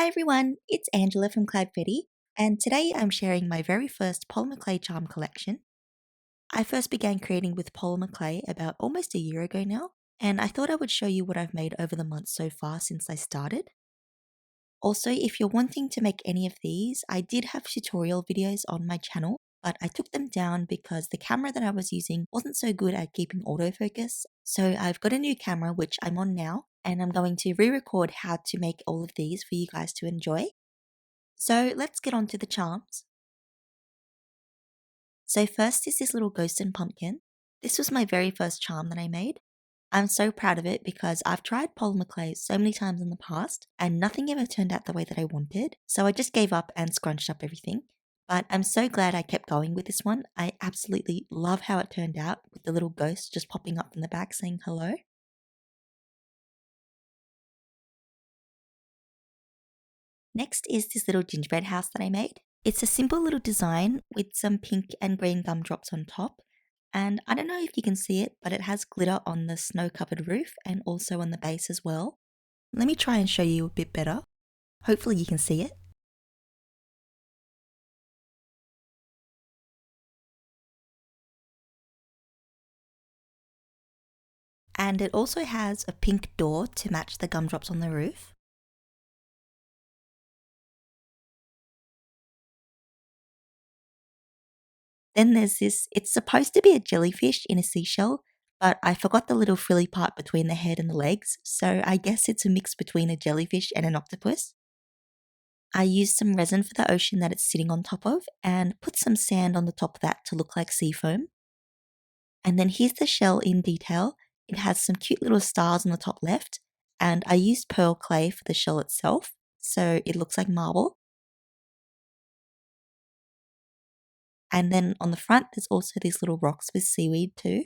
Hi everyone, it's Angela from Cloudfetti, and today I'm sharing my very first polymer clay charm collection. I first began creating with polymer clay about almost a year ago now, and I thought I would show you what I've made over the months so far since I started. Also, if you're wanting to make any of these, I did have tutorial videos on my channel, but I took them down because the camera that I was using wasn't so good at keeping autofocus. So I've got a new camera, which I'm on now, and I'm going to re-record how to make all of these for you guys to enjoy. So let's get on to the charms. So first is this little ghost and pumpkin. This was my very first charm that I made. I'm so proud of it because I've tried polymer clay so many times in the past and nothing ever turned out the way that I wanted. So I just gave up and scrunched up everything. But I'm so glad I kept going with this one. I absolutely love how it turned out with the little ghost just popping up in the back saying hello. Next is this little gingerbread house that I made. It's a simple little design with some pink and green gumdrops on top. And I don't know if you can see it, but it has glitter on the snow-covered roof and also on the base as well. Let me try and show you a bit better. Hopefully you can see it. And it also has a pink door to match the gumdrops on the roof. Then there's this, it's supposed to be a jellyfish in a seashell, but I forgot the little frilly part between the head and the legs, so I guess it's a mix between a jellyfish and an octopus. I used some resin for the ocean that it's sitting on top of and put some sand on the top of that to look like sea foam. And then here's the shell in detail. It has some cute little stars on the top left, and I used pearl clay for the shell itself, so it looks like marble. And then on the front, there's also these little rocks with seaweed too.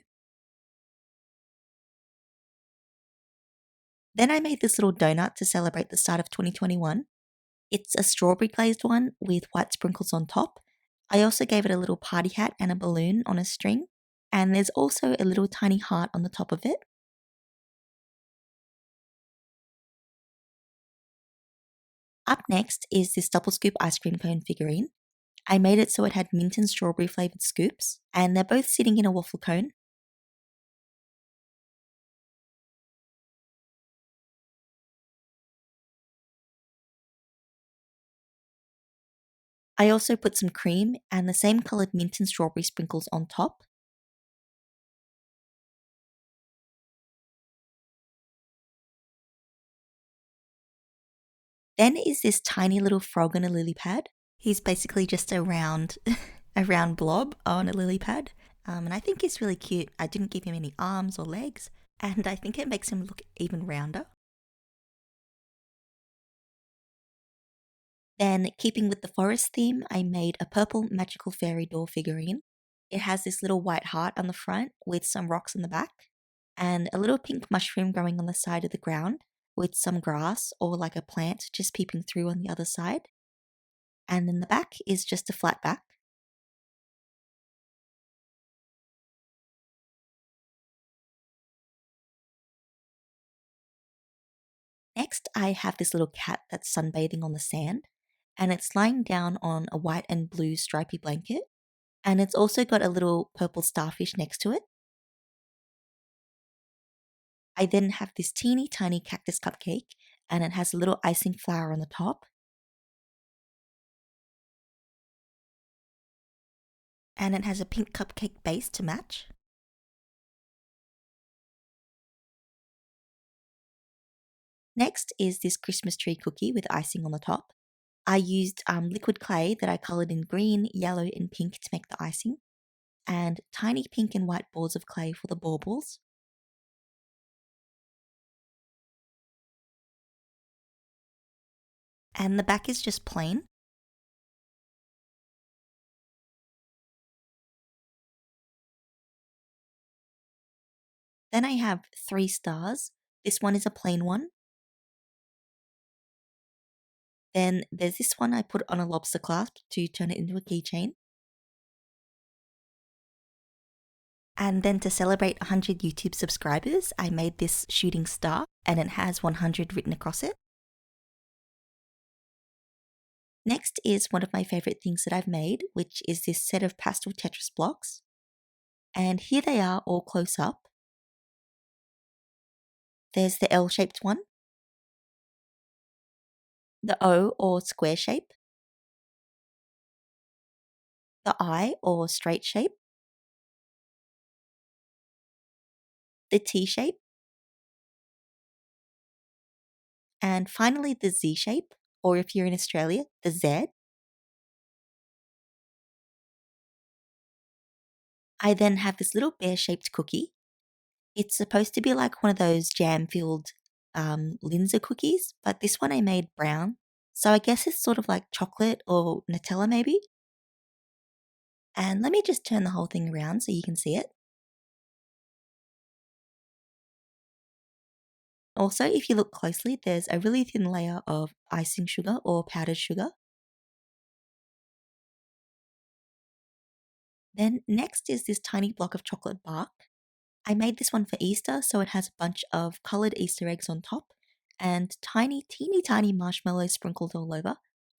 Then I made this little donut to celebrate the start of 2021. It's a strawberry glazed one with white sprinkles on top. I also gave it a little party hat and a balloon on a string. And there's also a little tiny heart on the top of it. Up next is this double scoop ice cream cone figurine. I made it so it had mint and strawberry flavoured scoops, and they're both sitting in a waffle cone. I also put some cream and the same coloured mint and strawberry sprinkles on top. Then is this tiny little frog on a lily pad. He's basically just a round, a round blob on a lily pad. And I think he's really cute. I didn't give him any arms or legs, and I think it makes him look even rounder. Then, keeping with the forest theme, I made a purple magical fairy door figurine. It has this little white heart on the front with some rocks in the back, and a little pink mushroom growing on the side of the ground with some grass or like a plant just peeping through on the other side. And then the back is just a flat back. Next, I have this little cat that's sunbathing on the sand, and it's lying down on a white and blue stripy blanket, and it's also got a little purple starfish next to it. I then have this teeny tiny cactus cupcake, and it has a little icing flower on the top. And it has a pink cupcake base to match. Next is this Christmas tree cookie with icing on the top. I used liquid clay that I coloured in green, yellow, and pink to make the icing, and tiny pink and white balls of clay for the baubles. And the back is just plain. Then I have 3 stars. This one is a plain one. Then there's this one I put on a lobster clasp to turn it into a keychain. And then to celebrate 100 YouTube subscribers, I made this shooting star and it has 100 written across it. Next is one of my favorite things that I've made, which is this set of pastel Tetris blocks. And here they are all close up. There's the L-shaped one, the O or square shape, the I or straight shape, the T shape, and finally the Z shape, or if you're in Australia, the Z. I then have this little bear-shaped cookie. It's supposed to be like one of those jam-filled Linzer cookies, but this one I made brown. So I guess it's sort of like chocolate or Nutella maybe. And let me just turn the whole thing around so you can see it. Also, if you look closely, there's a really thin layer of icing sugar or powdered sugar. Then next is this tiny block of chocolate bark. I made this one for Easter, so it has a bunch of coloured Easter eggs on top and tiny, teeny tiny marshmallows sprinkled all over.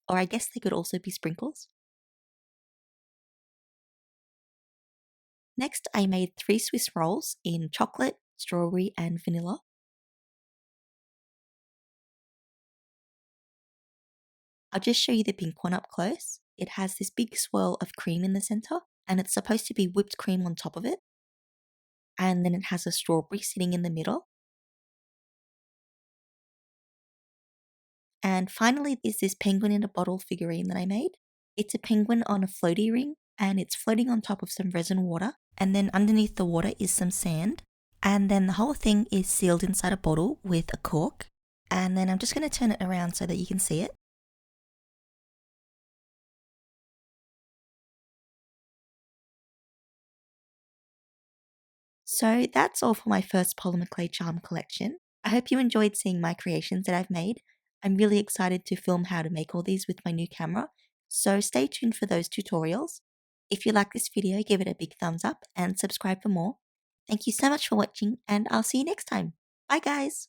Or I guess they could also be sprinkles. Next, I made 3 Swiss rolls in chocolate, strawberry, and vanilla. I'll just show you the pink one up close. It has this big swirl of cream in the center, and it's supposed to be whipped cream on top of it. And then it has a strawberry sitting in the middle. And finally, there's this penguin in a bottle figurine that I made. It's a penguin on a floaty ring, and it's floating on top of some resin water. And then underneath the water is some sand. And then the whole thing is sealed inside a bottle with a cork. And then I'm just going to turn it around so that you can see it. So that's all for my first polymer clay charm collection. I hope you enjoyed seeing my creations that I've made. I'm really excited to film how to make all these with my new camera, so stay tuned for those tutorials. If you like this video, give it a big thumbs up and subscribe for more. Thank you so much for watching, and I'll see you next time. Bye guys!